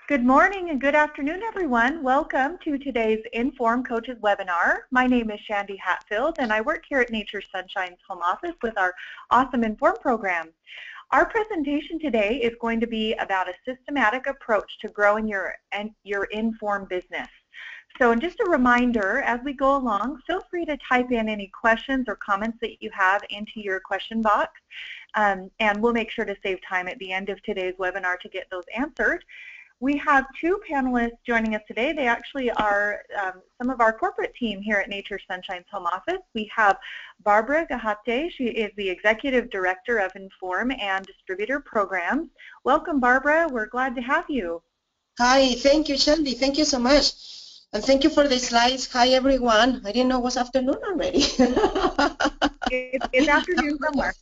Good morning and good afternoon, everyone. Welcome to today's IN.FORM Coaches webinar. My name is Shandy Hatfield, and I work here at Nature Sunshine's home office with our awesome IN.FORM program. Our presentation today is going to be about a systematic approach to growing your IN.FORM business. So just a reminder, as we go along, feel free to type in any questions or comments that you have into your question box, and we'll make sure to save time at the end of today's webinar to get those answered. We have two panelists joining us today. They actually are some of our corporate team here at Nature Sunshine's home office. We have Barbara Gahate. She is the Executive Director of IN.FORM and Distributor Programs. Welcome, Barbara. We're glad to have you. Hi, thank you, Shandy. Thank you so much. And thank you for the slides. Hi, everyone. I didn't know it was afternoon already. It's afternoon somewhere.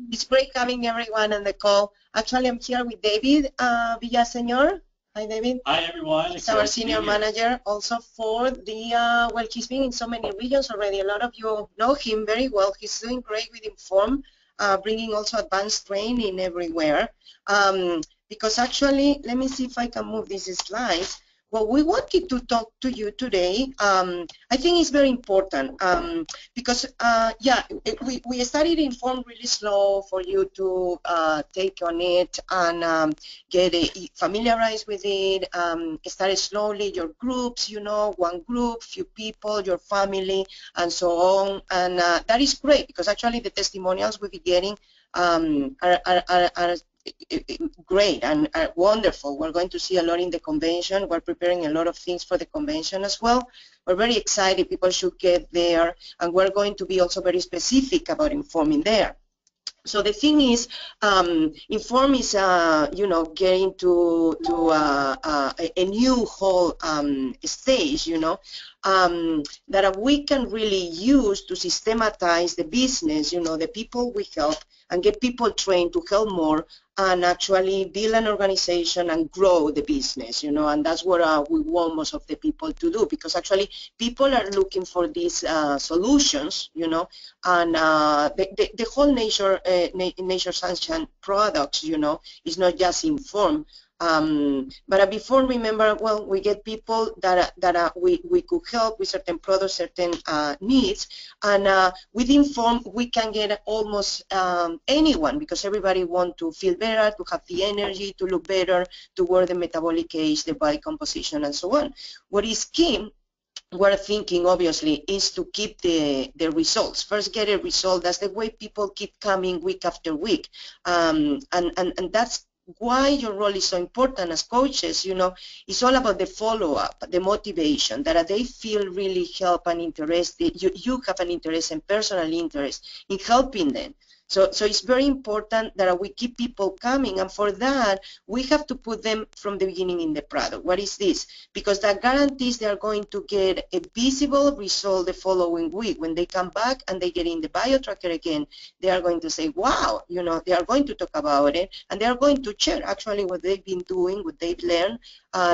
It's great having everyone on the call. Actually, I'm here with David Villaseñor. Hi, David. Hi, everyone. He's our senior manager also for the, well, he's been in so many regions already. A lot of you know him very well. He's doing great with IN.FORM, bringing also advanced training everywhere. Because actually, let me see if I can move these slides. What we wanted to talk to you today, I think it's very important because, yeah, we started IN.FORM really slow for you to take on it and get familiarized with it. Started slowly, your groups, you know, one group, few people, your family, and so on. And that is great because actually the testimonials we'll be getting are great and wonderful. We're going to see a lot in the convention. We're preparing a lot of things for the convention as well. We're very excited. People should get there, and we're going to be also very specific about IN.FORM there. So the thing is, IN.FORM is, you know, getting to a new whole stage, you know, that we can really use to systematize the business, you know, the people we help, and get people trained to help more and actually build an organization and grow the business, you know, and that's what we want most of the people to do, because actually people are looking for these solutions, you know, and the whole Nature Sunshine products, you know, is not just IN.FORM. But before, remember, well, we get people that we could help with certain products, certain needs, and with IN.FORM we can get almost anyone, because everybody wants to feel better, to have the energy, to look better, to work the metabolic age, the body composition, and so on. What is key, we're thinking obviously, is to keep the results. First, get a result. That's the way people keep coming week after week, and that's why your role is so important as coaches. You know, it's all about the follow-up, the motivation, that they feel really help and interested. You have an interest and personal interest in helping them. So it's very important that we keep people coming, and for that we have to put them from the beginning in the product. What is this? Because that guarantees they are going to get a visible result the following week. When they come back and they get in the bio tracker again, they are going to say, wow, you know, they are going to talk about it, and they are going to share actually what they've been doing, what they've learned.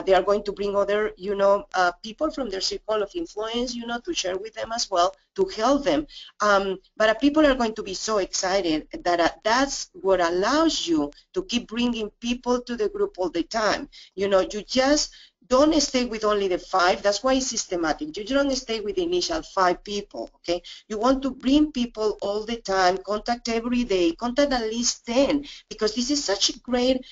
They are going to bring other, you know, people from their circle of influence, you know, to share with them as well, to help them. But people are going to be so excited that that's what allows you to keep bringing people to the group all the time. You know, you just don't stay with only the 5. That's why it's systematic. You don't stay with the initial 5 people, okay? You want to bring people all the time, contact every day, contact at least 10, because this is such a great,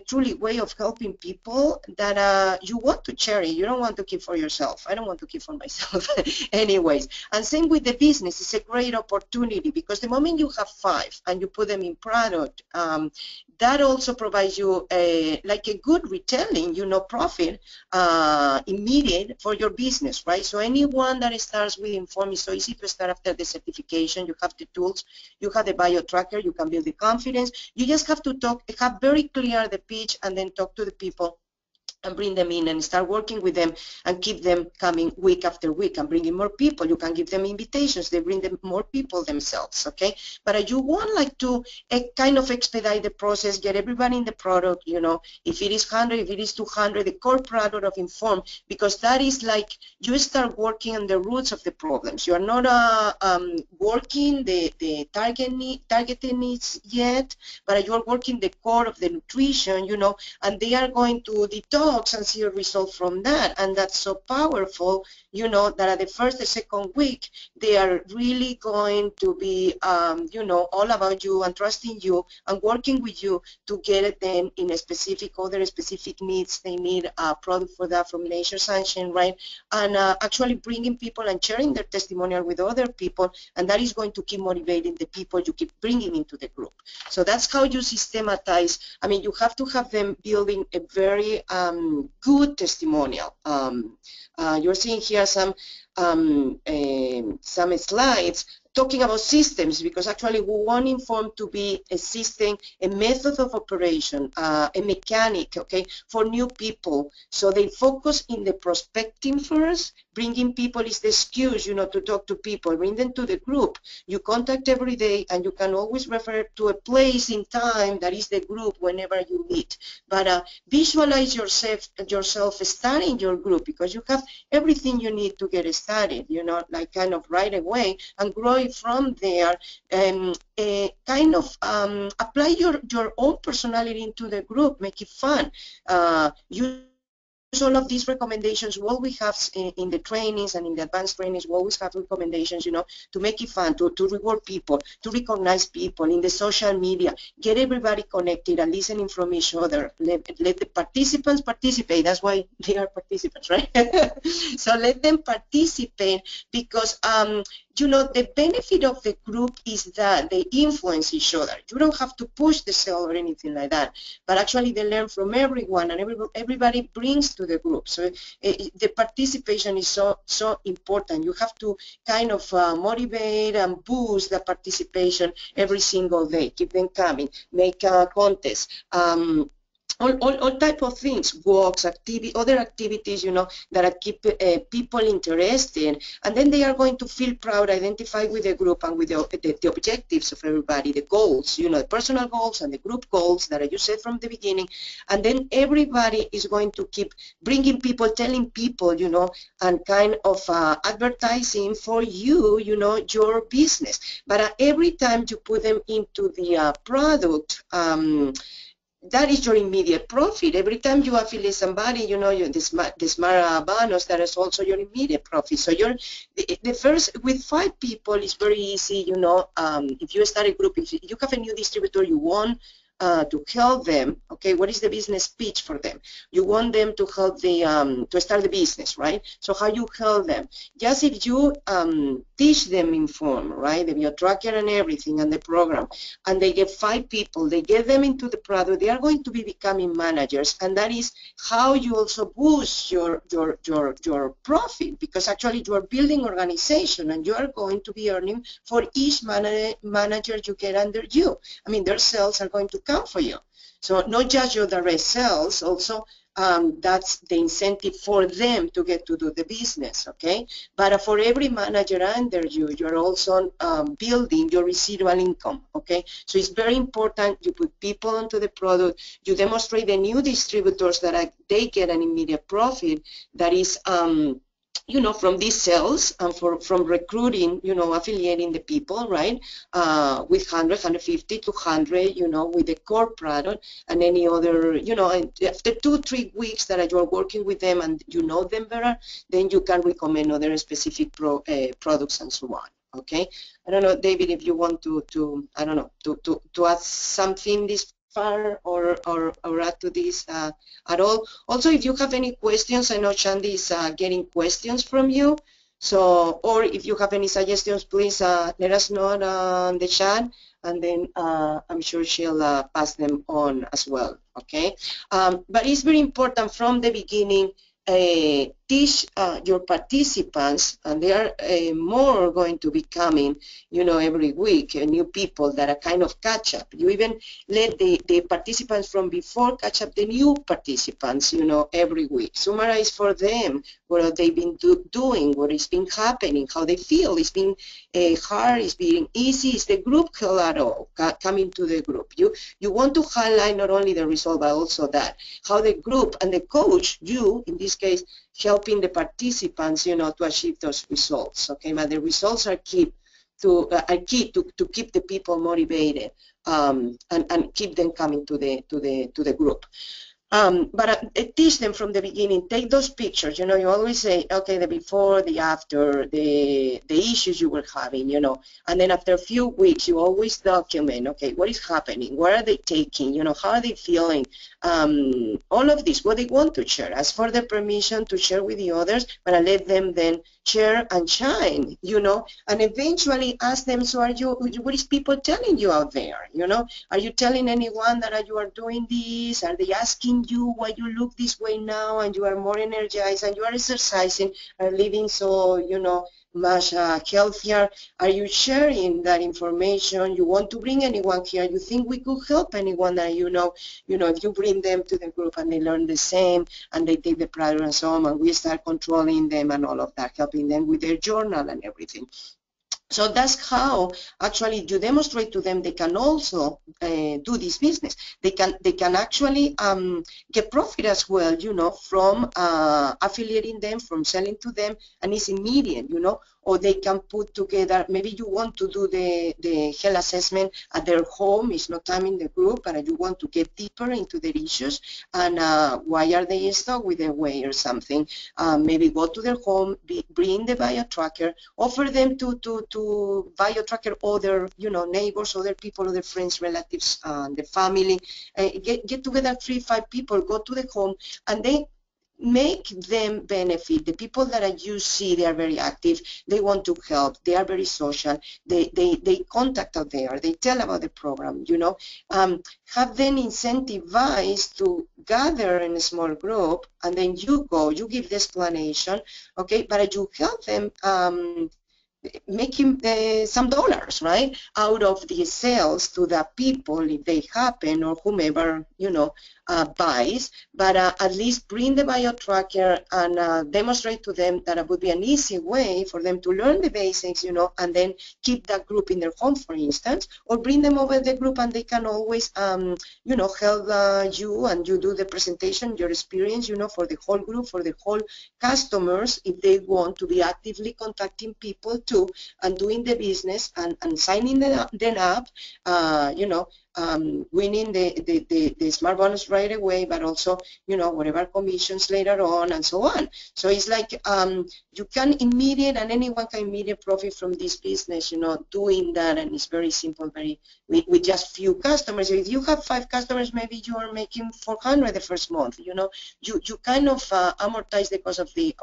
truly way of helping people that you want to share it. You don't want to keep for yourself. I don't want to keep for myself anyways. And same with the business. It's a great opportunity, because the moment you have 5 and you put them in product, that also provides you like a good retailing, you know, profit immediate for your business, right? So anyone that starts with IN.FORM, is so easy to start after the certification. You have the tools, you have the bio tracker, you can build the confidence. You just have to talk, have very clear the pitch, and then talk to the people and bring them in and start working with them and keep them coming week after week and bringing more people. You can give them invitations. They bring them more people themselves, okay? But you want like to kind of expedite the process, get everybody in the product, you know, if it is 100, if it is 200, the core product of IN.FORM, because that is like you start working on the roots of the problems. You are not working the targeted needs yet, but you are working the core of the nutrition, you know, and they are going to detox and see a result from that. And that's so powerful, you know, that at the first, the second week, they are really going to be, you know, all about you and trusting you and working with you to get it then in a specific, other specific needs. They need a product for that from Nature Sunshine, right? And actually bringing people and sharing their testimonial with other people, and that is going to keep motivating the people you keep bringing into the group. So that's how you systematize. I mean, you have to have them building a very good testimonial. You're seeing here some slides talking about systems, because actually we want IN.FORM to be a system, a method of operation, a mechanic, okay, for new people. So they focus in the prospecting first. Bringing people is the excuse, you know, to talk to people. Bring them to the group. You contact every day, and you can always refer to a place in time that is the group whenever you meet. But visualize yourself starting your group, because you have everything you need to get started, you know, like kind of right away, and grow from there, and kind of apply your own personality into the group, make it fun. Use all of these recommendations. We always have in the trainings and in the advanced trainings, we always have recommendations, you know, to make it fun, to reward people, to recognize people in the social media, get everybody connected and listening from each other. Let the participants participate. That's why they are participants, right? So let them participate, because you know, the benefit of the group is that they influence each other. You don't have to push the sale or anything like that, but actually they learn from everyone, and everybody brings to the group. So the participation is so important. You have to kind of motivate and boost the participation every single day. Keep them coming. Make contests. All type of things, walks, other activities, you know, that keep people interested, and then they are going to feel proud, identify with the group and with the objectives of everybody, the goals, you know, the personal goals and the group goals that you said from the beginning, and then everybody is going to keep bringing people, telling people, you know, and kind of advertising for you, you know, your business. But every time you put them into the product, that is your immediate profit. Every time you affiliate somebody, you know, the smart bonus, that is also your immediate profit. So the first, with 5 people, is very easy, you know. If you start a group, if you have a new distributor, you want to help them, okay, what is the business pitch for them? You want them to help to start the business, right? So how you help them? Just if you teach them IN.FORM, right, the bio tracker and everything and the program, and they get 5 people, they get them into the product, they are going to be becoming managers, and that is how you also boost your profit, because actually you are building organization, and you are going to be earning for each manager you get under you. I mean, their sales are going to come for you. So not just your direct sales, also that's the incentive for them to get to do the business, okay? But for every manager under you, you're also building your residual income, okay? So it's very important you put people onto the product, you demonstrate the new distributors that they get an immediate profit that is you know, from these sales and from recruiting, you know, affiliating the people, right, with 100, 150, 200, you know, with the core product and any other, you know, and after 2-3 weeks that you're working with them and you know them better, then you can recommend other specific products and so on. Okay, I don't know, David, if you want to I don't know, to add something this far or add to this at all. Also, if you have any questions, I know Shandy is getting questions from you. So, or if you have any suggestions, please let us know on the chat, and then I'm sure she'll pass them on as well. Okay, but it's very important from the beginning teach your participants, and they are more going to be coming, you know, every week, new people that are kind of catch up. You even let the participants from before catch up the new participants, you know, every week. Summarize for them what they've been doing, what has been happening, how they feel. It's been hard, it's been easy. Is the group collateral coming to the group? You want to highlight not only the result, but also that, how the group and the coach, you in this case, helping the participants, you know, to achieve those results. Okay, but the results are key to keep the people motivated, and keep them coming to the group. But teach them from the beginning. Take those pictures. You know, you always say, okay, the before, the after, the issues you were having, you know, and then after a few weeks, you always document, okay, what is happening? Where are they taking? You know, how are they feeling? All of this, what they want to share. Ask for the permission to share with the others, but I let them then share and shine, you know, and eventually ask them, so what is people telling you out there? You know, are you telling anyone that you are doing this? Are they asking you why you look this way now and you are more energized and you are exercising, are living so, you know, much healthier? Are you sharing that information? You want to bring anyone here? You think we could help anyone that you know, if you bring them to the group and they learn the same and they take the programs home and we start controlling them and all of that, helping them with their journal and everything. So that's how actually you demonstrate to them they can also do this business. They can actually get profit as well, you know, from affiliating them, from selling to them, and it's immediate, you know. Or they can put together, maybe you want to do the health assessment at their home, it's not time in the group, but you want to get deeper into their issues and why are they stuck with their weight or something. Maybe go to their home, bring the bio tracker, offer them to bio tracker other, you know, neighbors, other people, other friends, relatives, the family. Get together 3-5 people, go to the home, and they make them benefit. The people that you see, they are very active, they want to help, they are very social, they contact out there, they tell about the program, you know. Have them incentivized to gather in a small group, and then you go, you give the explanation, okay, but you help them making some dollars, right, out of the sales to the people if they happen, or whomever, you know, buys. But at least bring the bio tracker and demonstrate to them that it would be an easy way for them to learn the basics, you know, and then keep that group in their home, for instance, or bring them over the group and they can always, you know, help you, and you do the presentation, your experience, you know, for the whole group, for the whole customers, if they want to be actively contacting people too, and doing the business and signing them up, you know, winning the smart bonus right away, but also, you know, whatever commissions later on and so on. So it's like you can immediate, and anyone can immediate profit from this business, you know, doing that. And it's very simple, very with just few customers. If you have 5 customers, maybe you are making 400 the first month. You know, you kind of amortize the cost of the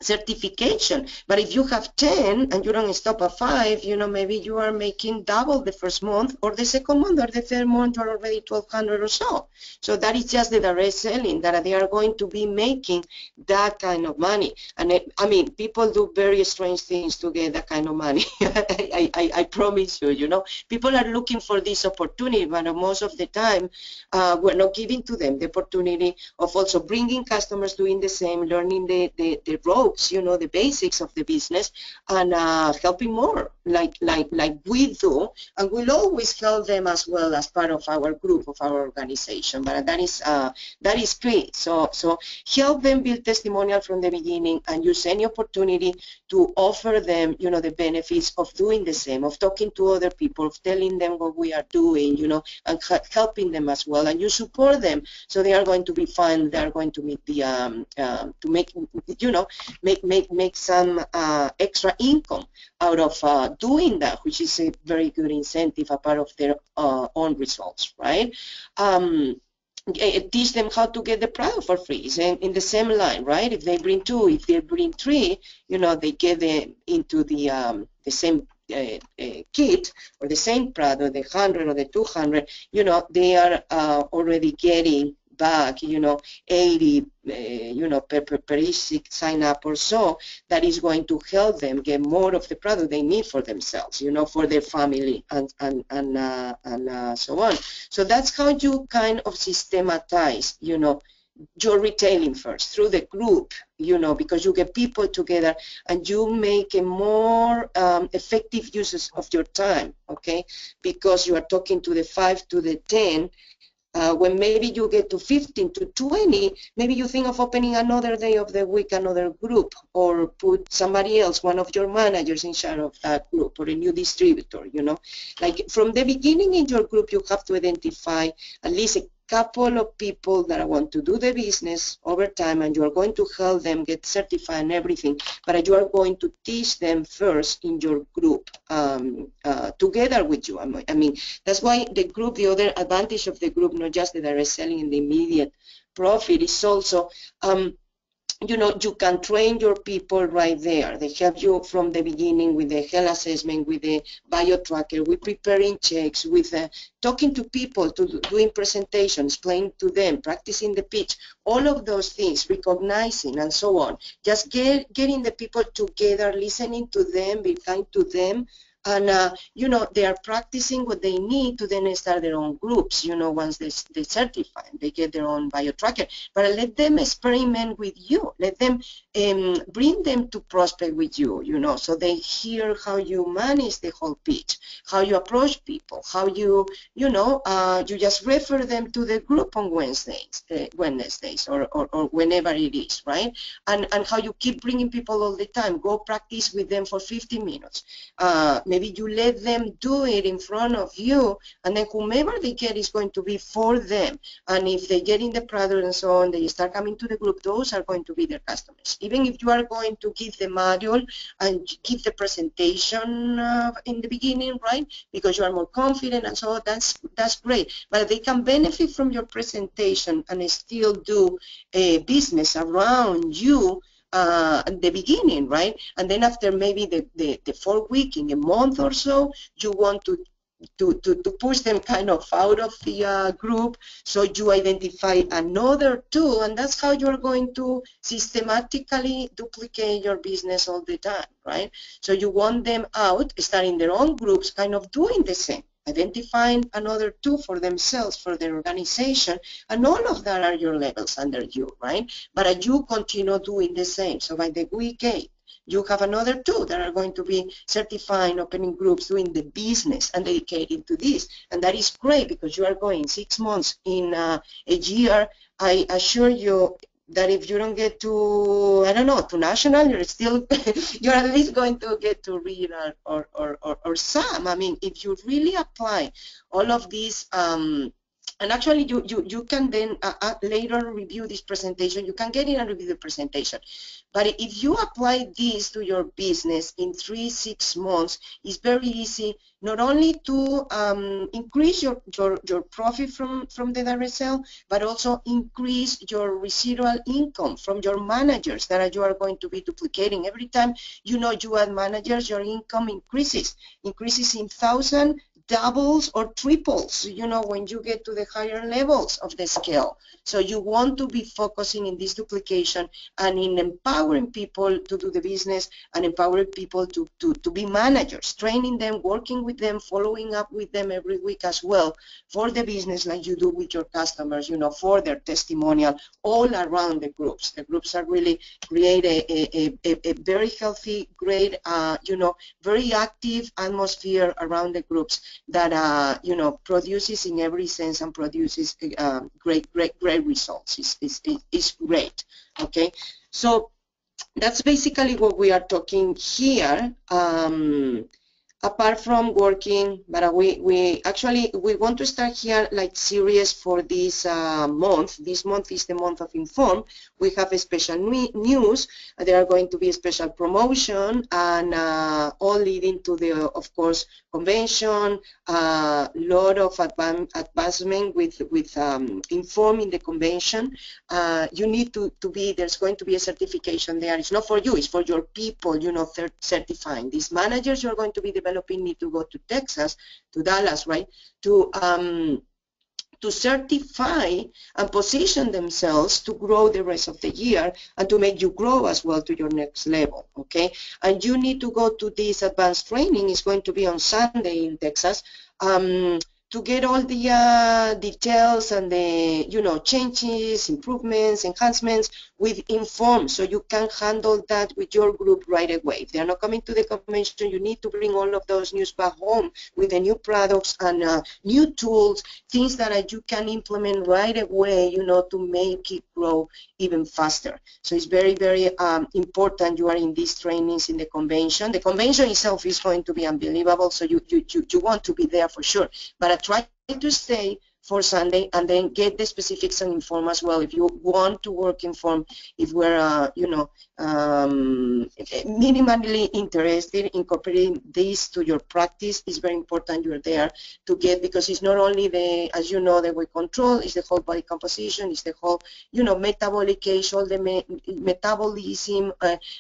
certification. But if you have 10 and you don't stop at 5, you know, maybe you are making double the first month, or the second month, or the third month, you're already 1,200 or so. So that is just the direct selling, that they are going to be making that kind of money. And I mean, people do very strange things to get that kind of money. I promise you, you know, people are looking for this opportunity, but most of the time we're not giving to them the opportunity of also bringing customers, doing the same, learning the ropes, you know, the basics of the business, and helping more like we do, and we'll always help them as well as part of our group, of our organization. But that is key. So help them build testimonial from the beginning, and use any opportunity to offer them, you know, the benefits of doing the same, of talking to other people, of telling them what we are doing, you know, and helping them as well. And you support them, so they are going to be fine. They are going to meet the to make, you know, make some extra income out of doing that, which is a very good incentive, a part of their own results, right? Teach them how to get the product for free. It's in the same line, right? If they bring 2, if they bring 3, you know, they get into the same kit, or the same product, the 100 or the 200, you know, they are already getting back, 80, per each sign up or so, that is going to help them get more of the product they need for themselves, for their family and so on. So that's how you kind of systematize, your retailing first through the group, because you get people together and you make a more effective uses of your time, okay? Because you are talking to the 5 to the 10. When maybe you get to 15 to 20, maybe you think of opening another day of the week, another group, or put somebody else, one of your managers in charge of that group, or a new distributor, Like from the beginning in your group, you have to identify at least a couple of people that want to do the business over time, and you are going to help them get certified and everything, but you are going to teach them first in your group together with you. I mean, that's why the group, the other advantage of the group, not just the direct selling and the immediate profit, is also you can train your people right there. They help you from the beginning with the health assessment, with the bio tracker, with preparing checks, with talking to people, doing presentations, playing to them, practicing the pitch, all of those things, recognizing and so on. Just getting the people together, listening to them, be kind to them, and they are practicing what they need to then start their own groups, once they certify, they get their own bio tracker. But let them experiment with you. Let them bring them to prospect with you, so they hear how you manage the whole pitch, how you approach people, how you just refer them to the group on Wednesdays or whenever it is, right? And how you keep bringing people all the time. Go practice with them for 50 minutes. Maybe you let them do it in front of you, and then whomever they get is going to be for them. And if they get in the product and so on, they start coming to the group, those are going to be their customers. Even if you are going to give the module and give the presentation in the beginning, right? Because you are more confident and so on, that's great. But they can benefit from your presentation and still do a business around you at the beginning, right? And then after maybe the 4th week, in a month or so, you want to push them kind of out of the group, so you identify another 2, and that's how you're going to systematically duplicate your business all the time, right? So you want them out, starting their own groups, kind of doing the same, identifying another 2 for themselves, for their organization, and all of that are your levels under you, right? But you continue doing the same. So by the week 8, you have another 2 that are going to be certifying, opening groups, doing the business and dedicated to this. And that is great, because you are going 6 months in a year. I assure you that if you don't get to, I don't know, to national, you're still, you're at least going to get to regional or some. I mean, if you really apply all of these, and actually you can then later review this presentation. You can get in and review the presentation. But if you apply this to your business in 3-6 months, it's very easy not only to increase your profit from the direct sale, but also increase your residual income from your managers that you are going to be duplicating. Every time you add managers, your income increases in thousands, doubles or triples, when you get to the higher levels of the scale. So you want to be focusing in this duplication and in empowering people to do the business and empowering people to be managers, training them, working with them, following up with them every week as well for the business, like you do with your customers, for their testimonial all around the groups. The groups are really create a very healthy, great, very active atmosphere around the groups that produces in every sense and produces great results. It's great. Okay, so that's basically what we are talking here. Apart from working, but we actually want to start here like series for this month. This month is the month of IN.FORM. We have a special news. There are going to be a special promotion, and all leading to the, of course, convention. Lot of advancement with IN.FORM in the convention. You need to be. There's going to be a certification there. It's not for you. It's for your people. Certifying these managers. You're going to be developing need to go to Texas, to Dallas, right, to to certify and position themselves to grow the rest of the year and to make you grow as well to your next level, okay? And you need to go to this advanced training. It's going to be on Sunday in Texas. To get all the details and the, you know, changes, improvements, enhancements with IN.FORM, so you can handle that with your group right away. If they're not coming to the convention, you need to bring all of those news back home with the new products and new tools, things that you can implement right away, you know, to make it grow even faster. So it's very, very important you are in these trainings in the convention. The convention itself is going to be unbelievable, so you want to be there for sure. But I try to stay for Sunday and then get the specifics and IN.FORM as well. If you want to work IN.FORM, if we're, you know, minimally interested in incorporating this to your practice, it's very important you're there to get, because it's not only the, as you know, the weight control, it's the whole body composition, it's the whole, you know, metabolic age, all the metabolism,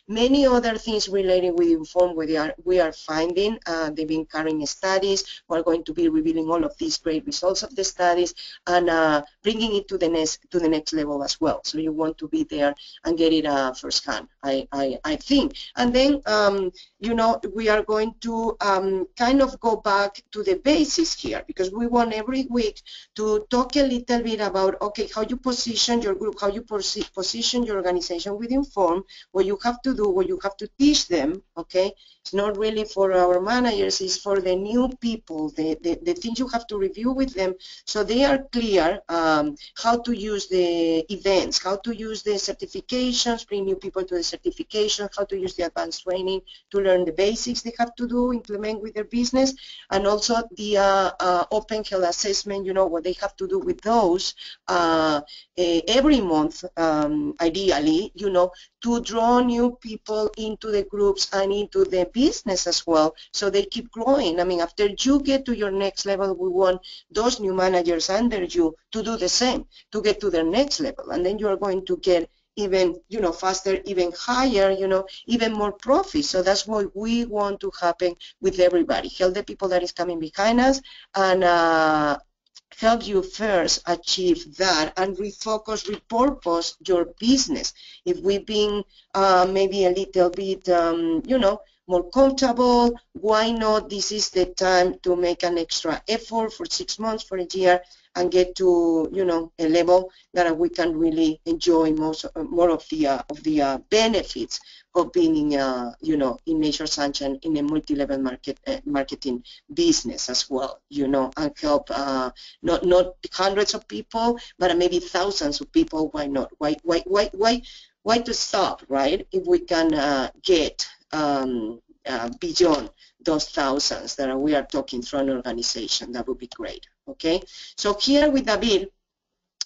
many other things related with IN.FORM we are finding. They've been carrying studies. We're going to be revealing all of these great results of the studies and bringing it to the next level as well. So you want to be there and get it firsthand, I think. And then, you know, we are going to kind of go back to the basics here, because we want every week to talk a little bit about, okay, how you position your group, how you position your organization with IN.FORM, what you have to do, what you have to teach them, okay? It's not really for our managers, it's for the new people, the things you have to review with them so they are clear how to use the events, how to use the certifications, bring new people to the certification, how to use the advanced training to learn the basics they have to do, implement with their business, and also the open health assessment, you know, what they have to do with those every month, ideally, you know, to draw new people into the groups and into the business as well, so they keep growing. I mean, after you get to your next level, we want those new managers under you to do the same, to get to their next level, and then you are going to get even, you know, faster, even higher, you know, even more profit. So that's what we want to happen with everybody. Help the people that is coming behind us and help you first achieve that and refocus, repurpose your business. If we've been maybe a little bit, you know, more comfortable, why not? This is the time to make an extra effort for 6 months, for a year, and get to, you know, a level that we can really enjoy more of the benefits of being in, you know, in Nature Sunshine in a multi-level marketing business as well, you know, and help not hundreds of people, but maybe thousands of people. Why not? Why to stop, right? If we can get beyond those thousands that we are talking through an organization, that would be great. Okay, so here with David,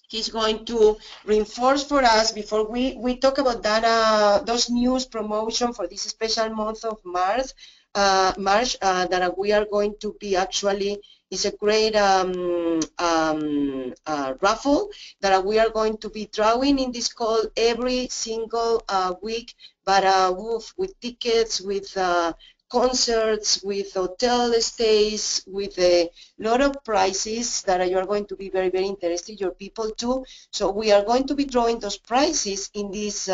he's going to reinforce for us before we talk about that those news promotion for this special month of March that we are going to be actually, is a great raffle that we are going to be drawing in this call every single week, but with tickets, with concerts, with hotel stays, with a lot of prizes that you are going to be very, very interested, your people too. So we are going to be drawing those prizes in this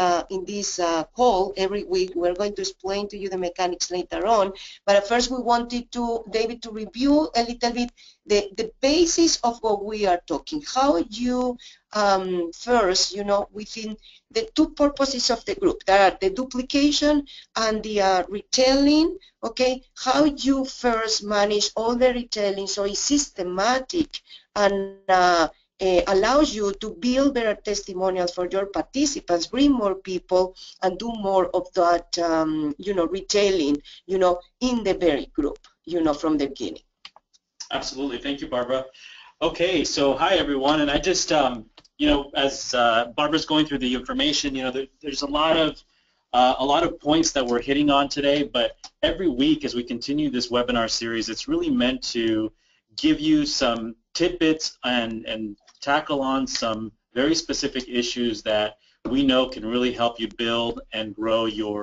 call every week. We're going to explain to you the mechanics later on. But at first we wanted David to review a little bit the basis of what we are talking, how you first, you know, within the two purposes of the group, that are the duplication and the retailing, okay, how you first manage all the retailing so it's systematic and allows you to build better testimonials for your participants, bring more people, and do more of that, you know, retailing, you know, in the very group, you know, from the beginning. Absolutely. Thank you, Barbara. Okay, so hi, everyone. And I just, you know, as Barbara's going through the information, you know, there's a lot of points that we're hitting on today, but every week as we continue this webinar series, it's really meant to give you some tidbits and tackle on some very specific issues that we know can really help you build and grow your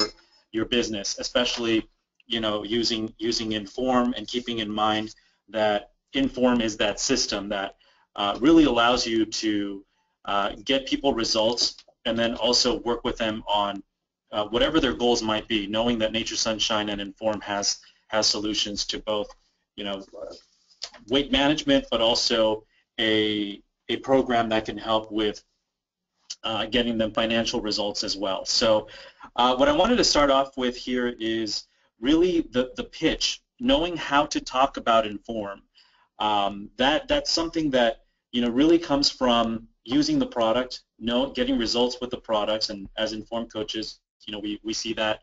business, especially, you know, using IN.FORM and keeping in mind that IN.FORM is that system that really allows you to get people results and then also work with them on whatever their goals might be, knowing that Nature Sunshine and IN.FORM has solutions to both, weight management, but also a program that can help with getting them financial results as well. So what I wanted to start off with here is really the pitch, knowing how to talk about IN.FORM. That's something that really comes from using the product, getting results with the products, and as IN.FORM coaches, we see that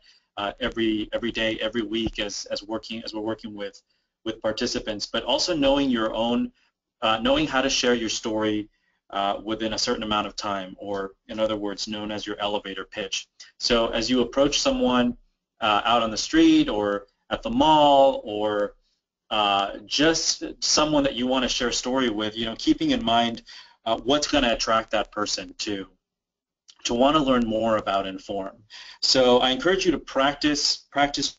every day, every week as we're working with participants, but also knowing your own, knowing how to share your story within a certain amount of time, or in other words, known as your elevator pitch. So as you approach someone out on the street or at the mall, or just someone that you want to share a story with, keeping in mind what's going to attract that person to want to learn more about IN.FORM. So I encourage you to practice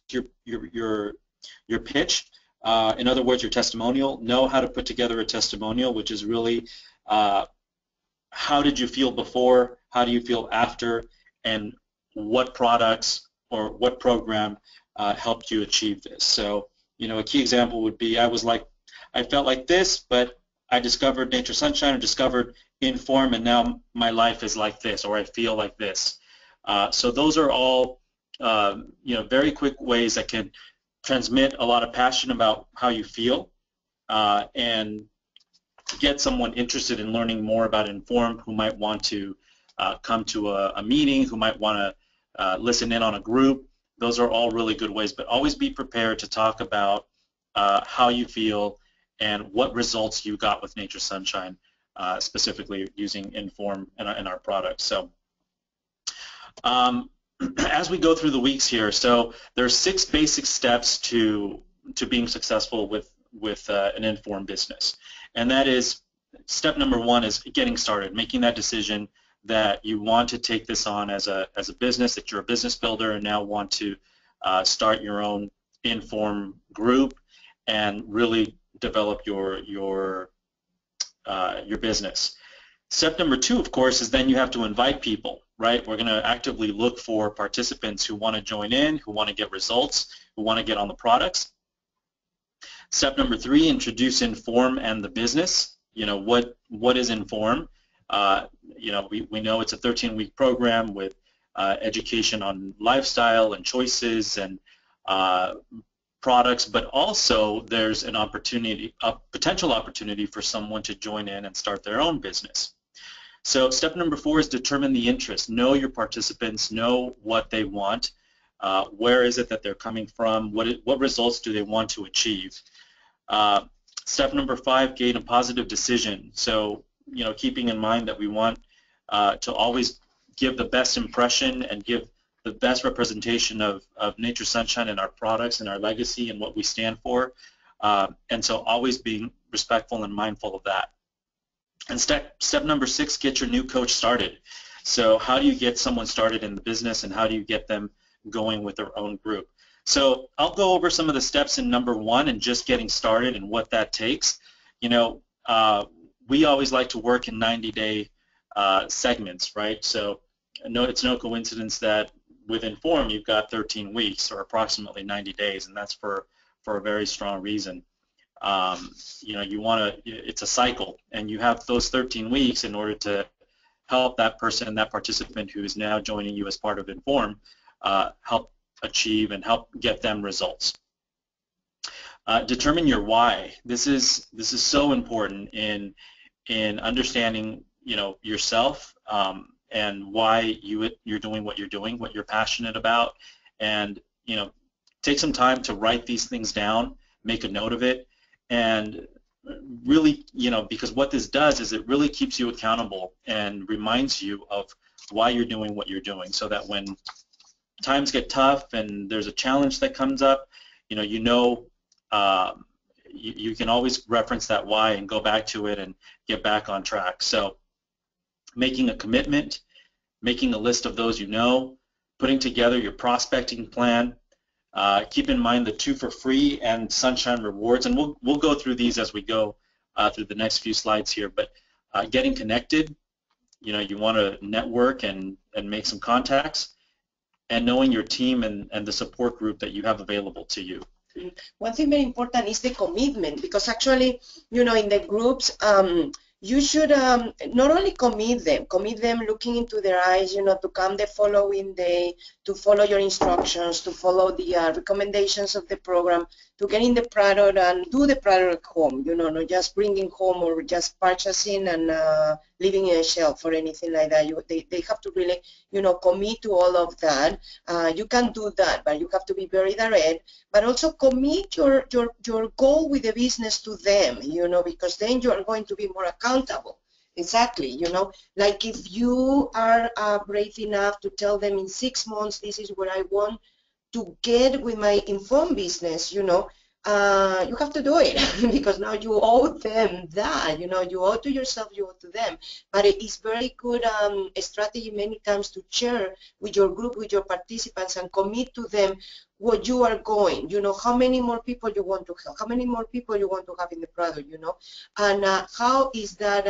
your pitch. In other words, your testimonial. Know how to put together a testimonial, which is really how did you feel before, how do you feel after, and what products or what program helped you achieve this. So, a key example would be, I felt like this, but I discovered Nature Sunshine, or discovered IN.FORM, and now my life is like this, or I feel like this. So those are all, very quick ways that can transmit a lot of passion about how you feel, and get someone interested in learning more about IN.FORM, who might want to come to a meeting, who might want to listen in on a group. Those are all really good ways, but always be prepared to talk about how you feel and what results you got with Nature Sunshine, specifically using IN.FORM in our products. So as we go through the weeks here, so there's 6 basic steps to being successful with an IN.FORM business. And that is, step number 1 is getting started, making that decision that you want to take this on as a business, that you're a business builder and now want to start your own IN.FORM group and really develop your business. Step number 2, of course, is then you have to invite people, right? We're going to actively look for participants who want to join in, who want to get results, who want to get on the products. Step number 3, introduce IN.FORM and the business. What is IN.FORM? We know it's a 13-week program with education on lifestyle and choices and products, but also there's a potential opportunity for someone to join in and start their own business. So step number 4 is determine the interest. Know your participants, know what they want, where is it that they're coming from, what results do they want to achieve. Step number 5, gain a positive decision. So, keeping in mind that we want to always give the best impression and give the best representation of Nature Sunshine and our products and our legacy and what we stand for. And so always being respectful and mindful of that. And step number 6, get your new coach started. So how do you get someone started in the business, and how do you get them going with their own group? So I'll go over some of the steps in number 1 and just getting started and what that takes. We always like to work in 90-day segments, right? So it's no coincidence that with IN.FORM you've got 13 weeks, or approximately 90 days, and that's for a very strong reason. It's a cycle, and you have those 13 weeks in order to help that person, that participant who is now joining you as part of IN.FORM, help achieve and help get them results. Determine your why. This is so important in understanding yourself, and why you're doing what you're doing, what you're passionate about, and take some time to write these things down, make a note of it, and really, because what this does is it really keeps you accountable and reminds you of why you're doing what you're doing, so that when times get tough and there's a challenge that comes up, you can always reference that why and go back to it and get back on track. So making a commitment, making a list of those putting together your prospecting plan. Keep in mind the 2 for free and Sunshine Rewards, and we'll go through these as we go through the next few slides here, but getting connected, you know, you want to network and make some contacts, and knowing your team and the support group that you have available to you. One thing very important is the commitment, because actually, you know, in the groups, you should not only commit them looking into their eyes, you know, to come the following day, to follow your instructions, to follow the recommendations of the program, to get in the product and do the product at home, you know, not just bringing home or just purchasing and leaving in a shelf or anything like that. They have to really, you know, commit to all of that. You can do that, but you have to be very direct, but also commit your goal with the business to them, you know, because then you are going to be more accountable. Exactly, you know, like if you are brave enough to tell them in 6 months, this is what I want to get with my IN.FORM business, you know, you have to do it because now you owe them that, you know, you owe to yourself, you owe to them. But it is very good strategy many times to share with your group, with your participants, and commit to them what you are going, you know, how many more people you want to help, how many more people you want to have in the product, you know, and how is that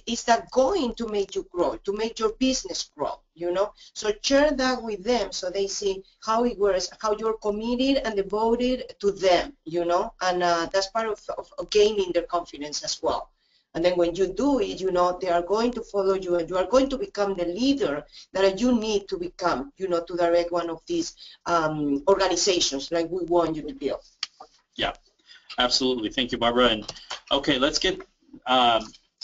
is that going to make you grow, to make your business grow, you know? So share that with them so they see how it works, how you're committed and devoted to them, you know, and that's part of gaining their confidence as well. And then when you do it, you know, they are going to follow you and you are going to become the leader that you need to become, you know, to direct one of these organizations like we want you to build. Yeah, absolutely. Thank you, Barbara. And okay, let's get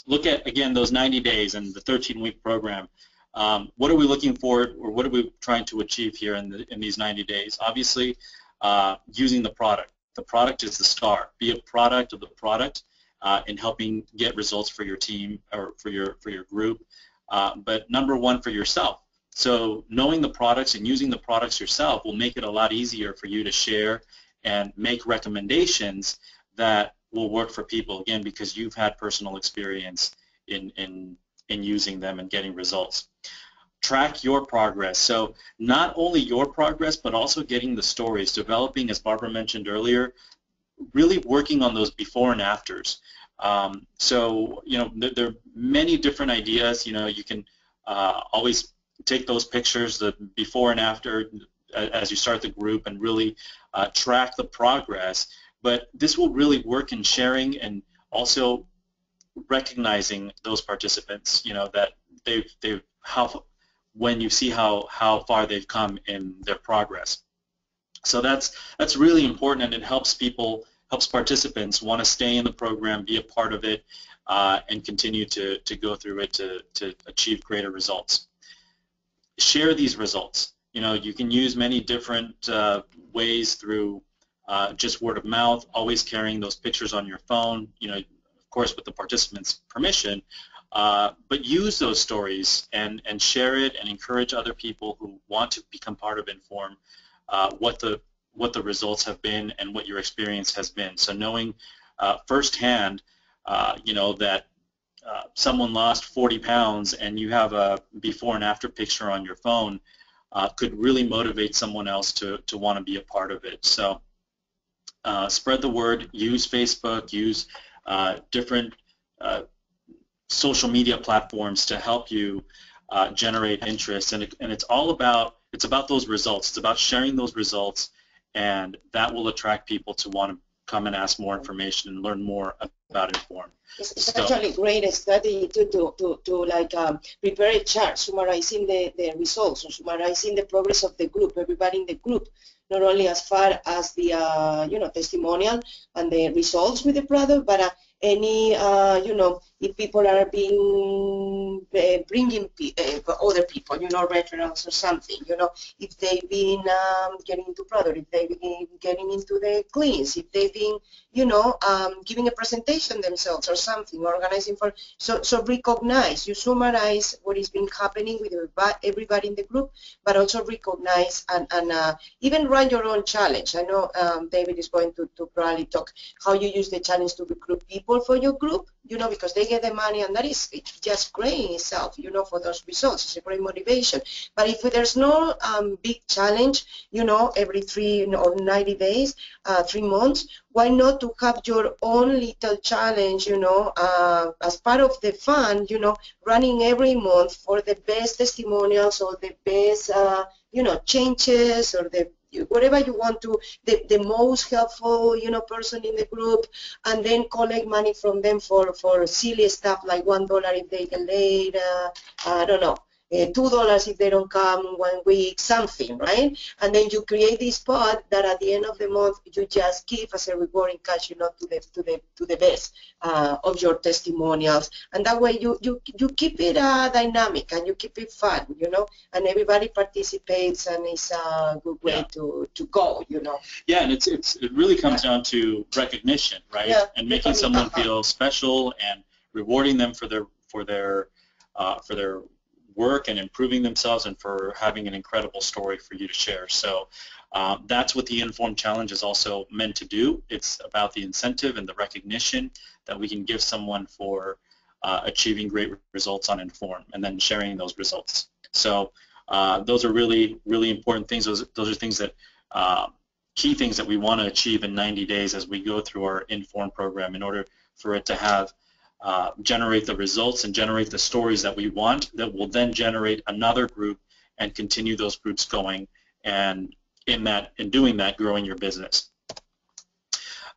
look at, again, those 90 days and the 13-week program. What are we looking for, or what are we trying to achieve here in these 90 days? Obviously, using the product. The product is the star. Be a product of the product. In helping get results for your team or for your group, but number one, for yourself. So knowing the products and using the products yourself will make it a lot easier for you to share and make recommendations that will work for people, again, because you've had personal experience in using them and getting results. Track your progress. So not only your progress, but also getting the stories, developing, as Barbara mentioned earlier, really working on those before and afters. So, you know, there are many different ideas. You know, you can always take those pictures, the before and after, as you start the group, and really track the progress. But this will really work in sharing and also recognizing those participants, you know, that when you see how far they've come in their progress. So that's really important, and it helps participants want to stay in the program, be a part of it, and continue to go through it to achieve greater results. Share these results. You know, you can use many different ways through just word of mouth, always carrying those pictures on your phone, you know, of course with the participants' permission, but use those stories and share it and encourage other people who want to become part of IN.FORM what the results have been and what your experience has been. So knowing firsthand, you know, that someone lost 40 pounds and you have a before and after picture on your phone could really motivate someone else to want to be a part of it. So spread the word, use Facebook, use different social media platforms to help you generate interest, and it's all about those results. It's about sharing those results, and that will attract people to want to come and ask more information and learn more about IN.FORM. It's actually a great study to like prepare a chart summarizing the results or summarizing the progress of the group, everybody in the group, not only as far as the you know, testimonial and the results with the product, but any you know, if people are bringing other people, you know, referrals or something, you know, if they've been getting into product, if they've been getting into the cleans, if they've been, you know, giving a presentation themselves or something, organizing for, so recognize, you summarize what has been happening with everybody in the group, but also recognize and even run your own challenge. I know David is going to probably talk how you use the challenge to recruit people for your group, you know, because they get the money, and that is just great training itself, you know, for those results. It's a great motivation. But if there's no big challenge, you know, every 3 or 90 days, 3 months, why not to have your own little challenge, you know, as part of the fund, you know, running every month for the best testimonials or the best, you know, changes or the whatever you want to, the most helpful, you know, person in the group, and then collect money from them for silly stuff like $1 if they get late, I don't know, $2 if they don't come 1 week, something, right? And then you create this pot that at the end of the month you just give as a reward in cash, you know, to the best of your testimonials, and that way you keep it dynamic and you keep it fun, you know, and everybody participates, and it's a good way to go, you know. Yeah, and it really comes down to recognition, right? Yeah, and making someone feel special and rewarding them for their work and improving themselves and for having an incredible story for you to share. So that's what the IN.FORM Challenge is also meant to do. It's about the incentive and the recognition that we can give someone for achieving great results on IN.FORM and then sharing those results. So those are really, really important things. Those are things that key things that we want to achieve in 90 days as we go through our IN.FORM program in order for it to have generate the results and generate the stories that we want, that will then generate another group and continue those groups going, and in doing that, growing your business.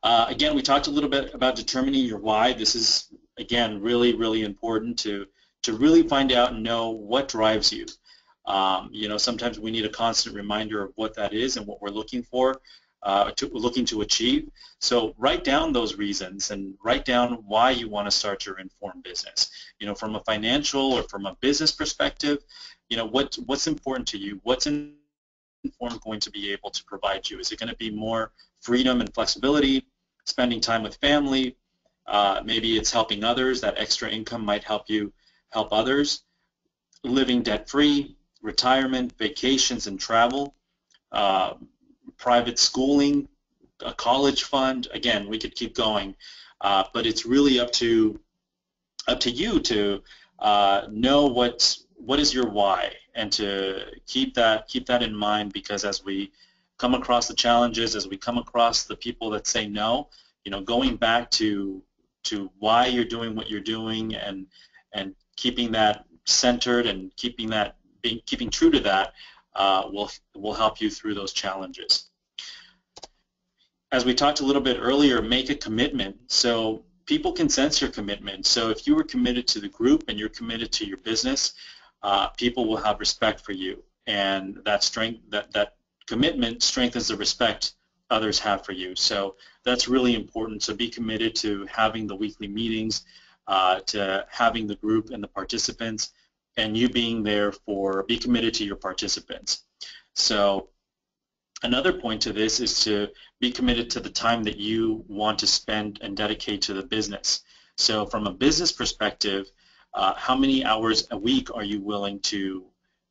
Again, we talked a little bit about determining your why. This is, again, really, really important to really find out and know what drives you. You know, sometimes we need a constant reminder of what that is and what we're looking for, looking to achieve. So write down those reasons and write down why you want to start your IN.FORM business. You know, from a financial or from a business perspective, you know, what's important to you? What's IN.FORM going to be able to provide you? Is it going to be more freedom and flexibility, spending time with family? Maybe it's helping others. That extra income might help you help others. Living debt-free, retirement, vacations and travel, private schooling, a college fund. Again, we could keep going, but it's really up to you to know what is your why, and to keep that in mind, because as we come across the challenges, as we come across the people that say no, you know, going back to why you're doing what you're doing, and keeping that centered and keeping true to that will help you through those challenges. As we talked a little bit earlier, make a commitment. So people can sense your commitment. So if you were committed to the group and you're committed to your business, people will have respect for you, and that commitment strengthens the respect others have for you. So that's really important. So be committed to having the weekly meetings, to having the group and the participants, and you being there be committed to your participants. So another point to this is to be committed to the time that you want to spend and dedicate to the business. So from a business perspective, how many hours a week are you willing to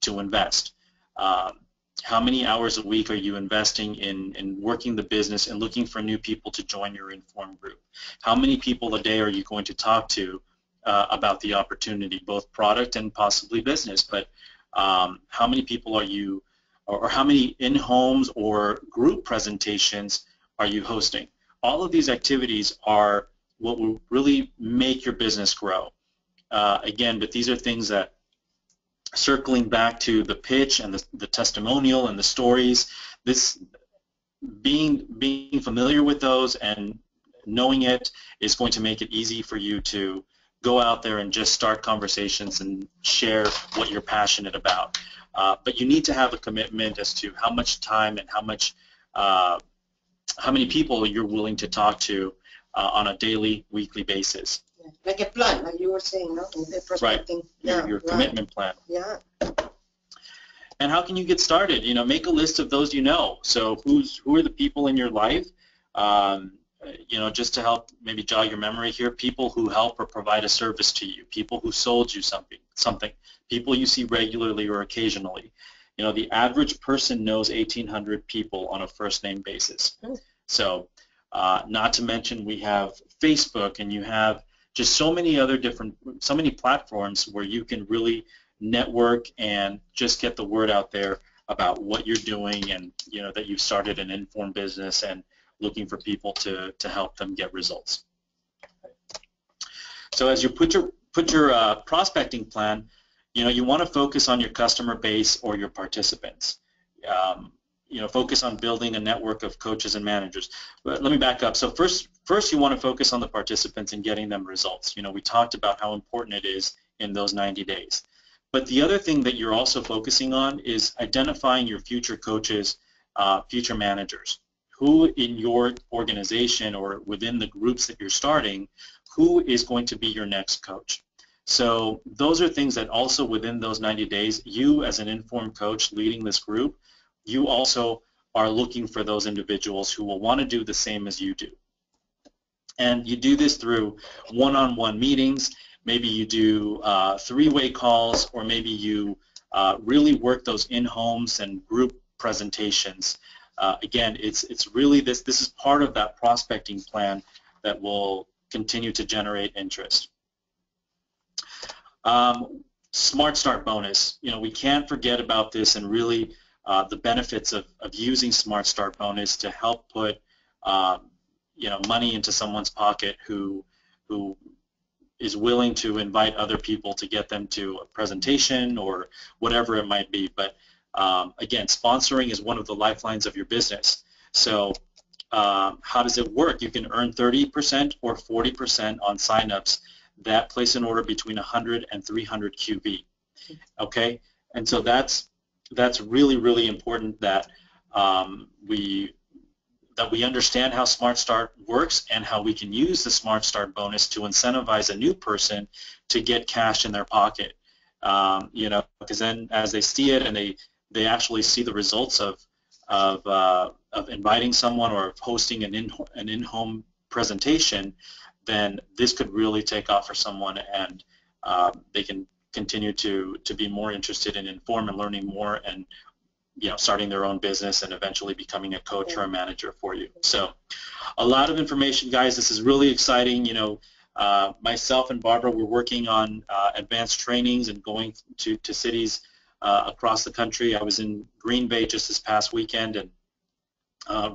invest? How many hours a week are you investing in working the business and looking for new people to join your IN.FORM group? How many people a day are you going to talk to about the opportunity, both product and possibly business? But how many people are you, or how many in-homes or group presentations are you hosting? All of these activities are what will really make your business grow. Again, but these are things that, circling back to the pitch and the testimonial and the stories, being familiar with those and knowing it is going to make it easy for you to go out there and just start conversations and share what you're passionate about. But you need to have a commitment as to how much time and how many people you're willing to talk to on a daily, weekly basis. Like a plan, like you were saying, no? Right. Your commitment plan. Yeah. And how can you get started? You know, make a list of those you know. So who are the people in your life? You know, just to help maybe jog your memory here, people who help or provide a service to you, people who sold you something, people you see regularly or occasionally. You know, the average person knows 1,800 people on a first name basis. So not to mention we have Facebook, and you have just so many other so many platforms where you can really network and just get the word out there about what you're doing, and that you've started an IN.FORM business and looking for people to help them get results. So as you put your prospecting plan, you want to focus on your customer base or your participants. Focus on building a network of coaches and managers. But let me back up. So first you want to focus on the participants and getting them results. We talked about how important it is in those 90 days. But the other thing that you're also focusing on is identifying your future coaches, future managers. Who in your organization or within the groups that you're starting, who is going to be your next coach? So those are things that also within those 90 days, you as an IN.FORM coach leading this group, you also are looking for those individuals who will want to do the same as you do. And you do this through one-on-one meetings. Maybe you do three-way calls, or maybe you really work those in-homes and group presentations. Again, it's really this is part of that prospecting plan that will continue to generate interest. Smart Start bonus. We can't forget about this, and really the benefits of using Smart Start bonus to help put money into someone's pocket who is willing to invite other people to get them to a presentation or whatever it might be. But again, sponsoring is one of the lifelines of your business. So how does it work? You can earn 30% or 40% on signups that place an order between 100 and 300 QB. Okay, and so that's really, really important that we understand how Smart Start works and how we can use the Smart Start bonus to incentivize a new person to get cash in their pocket. Because then as they see it and they actually see the results of inviting someone or of hosting an in-home presentation, then this could really take off for someone, and they can continue to be more interested in IN.FORM and learning more, and starting their own business and eventually becoming a coach or a manager for you. So a lot of information, guys. This is really exciting. Myself and Barbara were working on advanced trainings and going to cities across the country. I was in Green Bay just this past weekend, and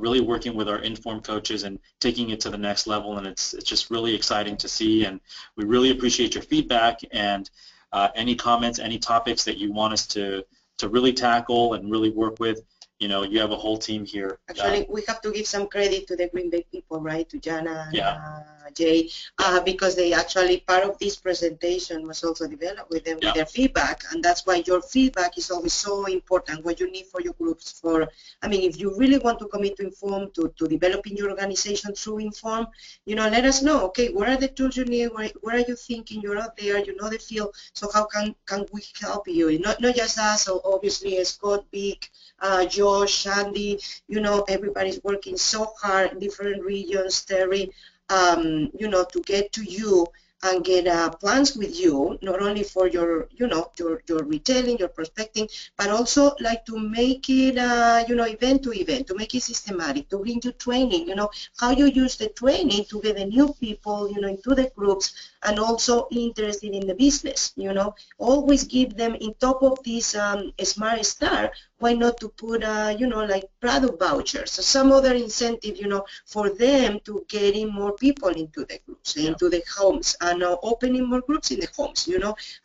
really working with our IN.FORM coaches and taking it to the next level, and it's just really exciting to see, and we really appreciate your feedback and any comments, any topics that you want us to really tackle and really work with. You have a whole team here. Actually, we have to give some credit to the Green Bay people, right? To Jana and Jay, because they actually, part of this presentation was also developed with them with their feedback, and that's why your feedback is always so important. What you need for your groups, if you really want to commit to IN.FORM, to developing your organization through IN.FORM, let us know. Okay, what are the tools you need? Where are you thinking? You're out there, you know the field. So how can we help you? Not just us. So obviously, Scott, Vic, Josh, Andy, everybody's working so hard in different regions, Terry, to get to you and get plans with you, not only for your retailing, your prospecting, but also like to make it, event to event, to make it systematic, to bring you training, how you use the training to get the new people, into the groups, and also interested in the business, always give them in top of this Smart Start. Why not to put, like product vouchers, so some other incentive, for them to getting more people into the groups, into the homes, and opening more groups in the homes,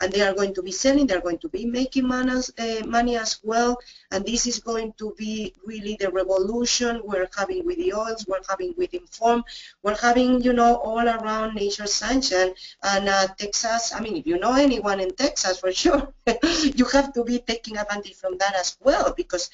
and they are going to be selling, they are going to be making money as well, and this is going to be really the revolution we're having with the oils, we're having with IN.FORM, we're having, all around Nature Sunshine, and Texas. If you know anyone in Texas, for sure, you have to be taking advantage from that as well. Because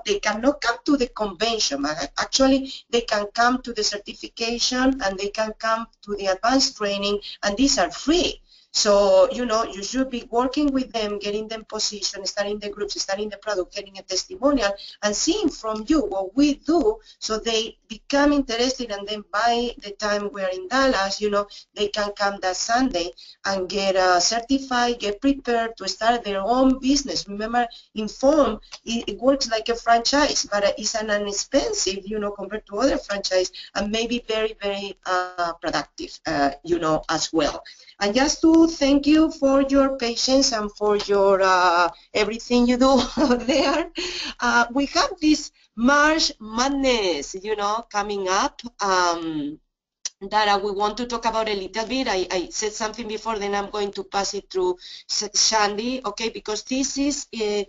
they cannot come to the convention. Actually, they can come to the certification, and they can come to the advanced training, and these are free. So, you know, you should be working with them, getting them positioned, starting the groups, starting the product, getting a testimonial, and seeing from you what we do, so they become interested, and then by the time we're in Dallas, you know, they can come that Sunday and get certified, get prepared to start their own business. Remember, IN.FORM, it works like a franchise, but it's an inexpensive, you know, compared to other franchise, and maybe very, very productive, you know, as well. And just to thank you for your patience and for your everything you do there. We have this March Madness, you know, coming up. That we want to talk about a little bit. I said something before, then I'm going to pass it through Shandy, okay, because this is in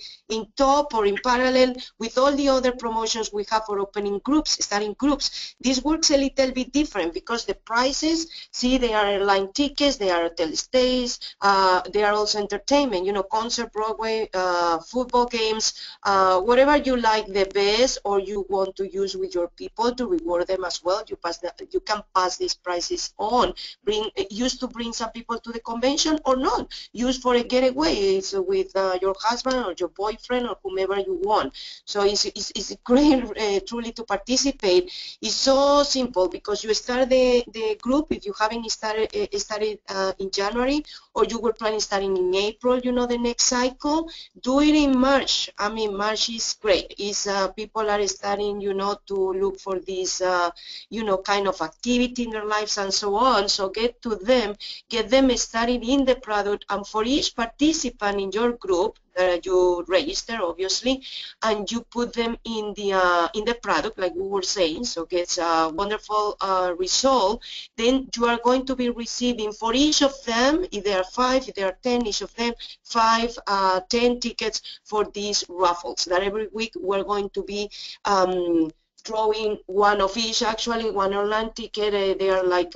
top or in parallel with all the other promotions we have for opening groups, starting groups. This works a little bit different because the prices, see, they are airline tickets, they are hotel stays, they are also entertainment, you know, concert, Broadway, football games, whatever you like the best or you want to use with your people to reward them as well. You can pass these prices on. Used to bring some people to the convention or not. Use for a getaway. It's with your husband or your boyfriend or whomever you want. So it's great truly to participate. It's so simple because you start the group if you haven't started in January, or you were planning starting in April, you know, the next cycle. Do it in March. I mean, March is great. It's people are starting, you know, to look for this, you know, kind of activity in their lives and so on. So get them started in the product, and for each participant in your group that you register, obviously, and you put them in the product, like we were saying, so gets a wonderful result. Then you are going to be receiving for each of them, if there are 5, if there are 10, each of them 5, 10 tickets for these raffles. That every week we're going to be drawing one of each, actually, one online ticket. They are like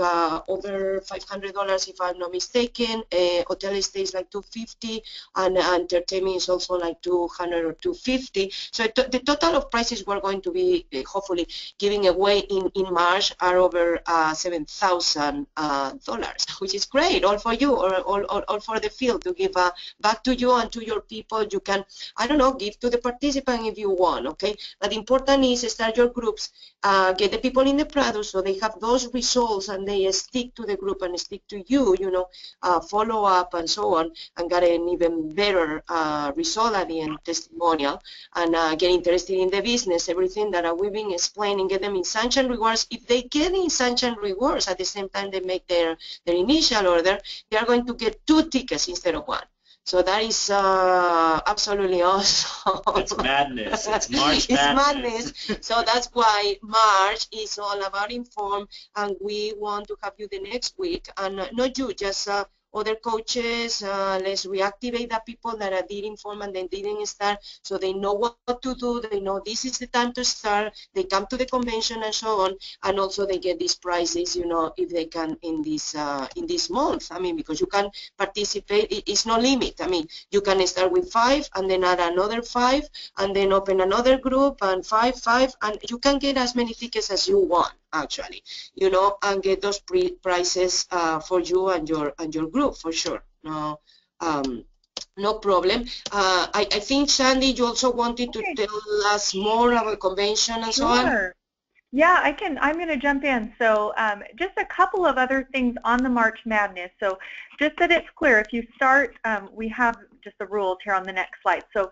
over $500 if I'm not mistaken. Hotel stays like $250, and entertainment is also like $200 or $250. So the total of prices we're going to be hopefully giving away in March are over $7,000, which is great, all for you, or all for the field, to give back to you and to your people. You can, I don't know, give to the participant if you want, okay? But the important is start your groups, get the people in the product so they have those results and they stick to the group and stick to you, you know, follow up and so on, and get an even better result at the end, testimonial, and get interested in the business, everything that we've been explaining, get them in Sunshine Rewards. If they get in Sunshine Rewards at the same time they make their initial order, they are going to get 2 tickets instead of 1. So that is absolutely awesome. It's madness. It's March madness. It's madness. So that's why March is all about IN.FORM, and we want to have you the next week. And not you, just other coaches. Let's reactivate the people that did IN.FORM and then didn't start, so they know what to do. They know this is the time to start. They come to the convention and so on, and also they get these prizes, you know, if they can in this month. I mean, because you can participate. It's no limit. I mean, you can start with 5 and then add another 5 and then open another group and 5, and you can get as many tickets as you want, actually, you know, and get those prizes for you and your group for sure. No, no problem. I think, Sandy, you also wanted to tell us more about convention and so on. Yeah, I'm going to jump in. So just a couple of other things on the March Madness. So just that it's clear, if you start, we have just the rules here on the next slide. So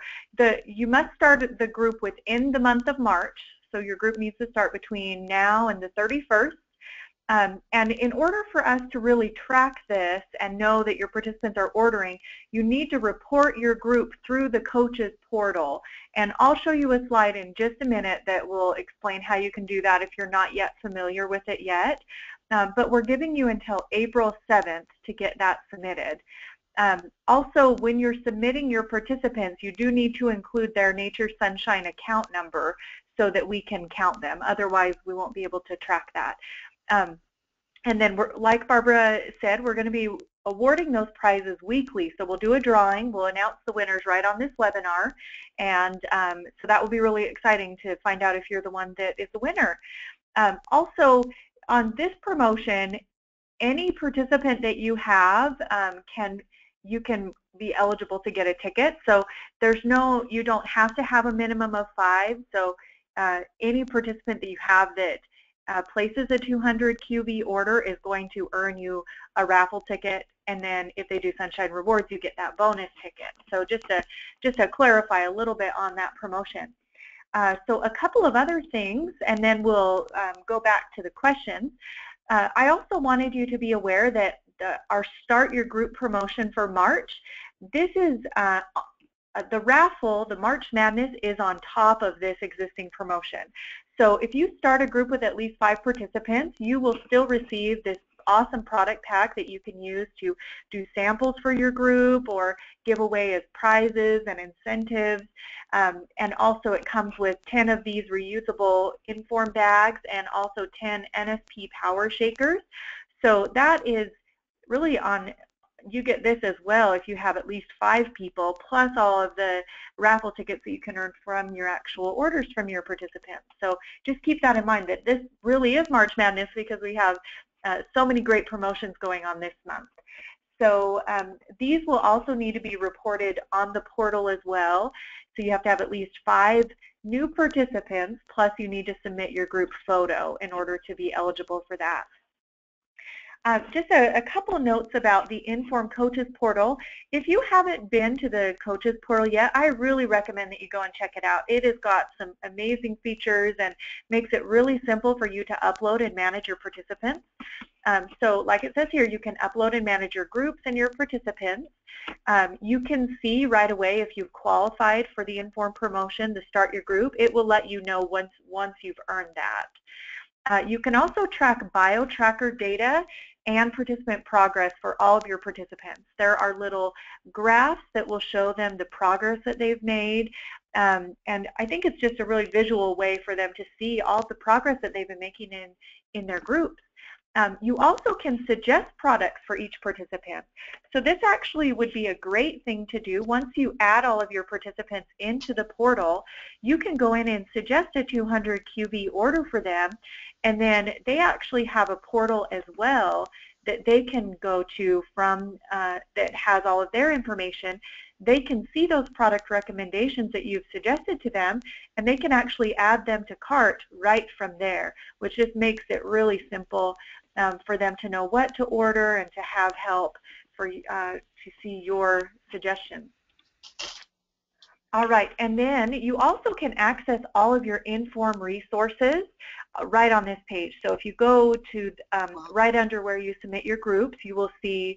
you must start the group within the month of March. So your group needs to start between now and the 31st. And in order for us to really track this and know that your participants are ordering, you need to report your group through the coaches portal. And I'll show you a slide in just a minute that will explain how you can do that if you're not yet familiar with it yet. But we're giving you until April 7th to get that submitted. Also, when you're submitting your participants, you do need to include their Nature Sunshine account number so that we can count them. Otherwise, we won't be able to track that. And then, like Barbara said, we're going to be awarding those prizes weekly. So we'll do a drawing. We'll announce the winners right on this webinar. And so that will be really exciting to find out if you're the one that is the winner. Also, on this promotion, any participant that you have you can be eligible to get a ticket. So you don't have to have a minimum of 5. So any participant that you have that places a 200 QV order is going to earn you a raffle ticket, and then if they do Sunshine Rewards, you get that bonus ticket. So just to clarify a little bit on that promotion. So a couple of other things, and then we'll go back to the questions. I also wanted you to be aware that our Start Your Group promotion for March, this is the raffle, the March Madness, is on top of this existing promotion. So if you start a group with at least 5 participants, you will still receive this awesome product pack that you can use to do samples for your group or give away as prizes and incentives. And also it comes with 10 of these reusable IN.FORM bags and also 10 NSP power shakers. So that is really you get this as well if you have at least 5 people, plus all of the raffle tickets that you can earn from your actual orders from your participants. So just keep that in mind, that this really is March Madness because we have so many great promotions going on this month. So these will also need to be reported on the portal as well. So you have to have at least 5 new participants, plus you need to submit your group photo in order to be eligible for that. Just a couple of notes about the IN.FORM Coaches Portal. If you haven't been to the Coaches Portal yet, I really recommend that you go and check it out. It has got some amazing features and makes it really simple for you to upload and manage your participants. So like it says here, you can upload and manage your groups and your participants. You can see right away if you've qualified for the IN.FORM promotion, the Start Your Group. It will let you know once you've earned that. You can also track bio tracker data and participant progress for all of your participants. There are little graphs that will show them the progress that they've made, and I think it's just a really visual way for them to see all the progress that they've been making in their groups. You also can suggest products for each participant. So this actually would be a great thing to do. Once you add all of your participants into the portal, you can go in and suggest a 200 QV order for them, and then they actually have a portal as well that they can go to from that has all of their information. They can see those product recommendations that you've suggested to them, and they can actually add them to cart right from there, which just makes it really simple for them to know what to order and to have help for to see your suggestions. All right, and then you also can access all of your IN.FORM resources right on this page. So if you go to right under where you submit your groups, you will see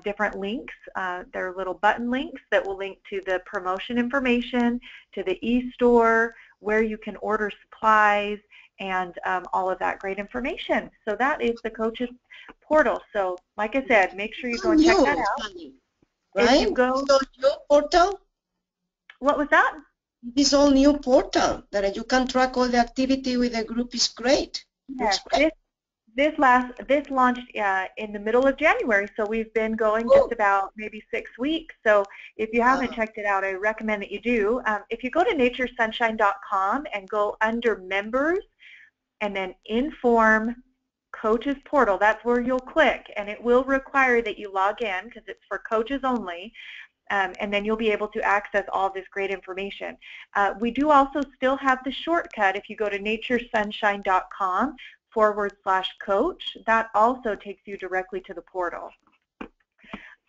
different links. There are little button links that will link to the promotion information, to the e-store, where you can order supplies, and all of that great information. So that is the Coaches Portal. So like I said, make sure you go and check that out. Right? If you go, so your portal? What was that? This all new portal that you can track all the activity with the group is great. Yes, this launched in the middle of January, so we've been going just about maybe 6 weeks. So if you haven't checked it out, I recommend that you do. If you go to naturesunshine.com and go under members and then IN.FORM Coaches Portal, that's where you'll click, and it will require that you log in because it's for coaches only. And then you'll be able to access all this great information. We do also still have the shortcut. If you go to naturesunshine.com/coach, that also takes you directly to the portal.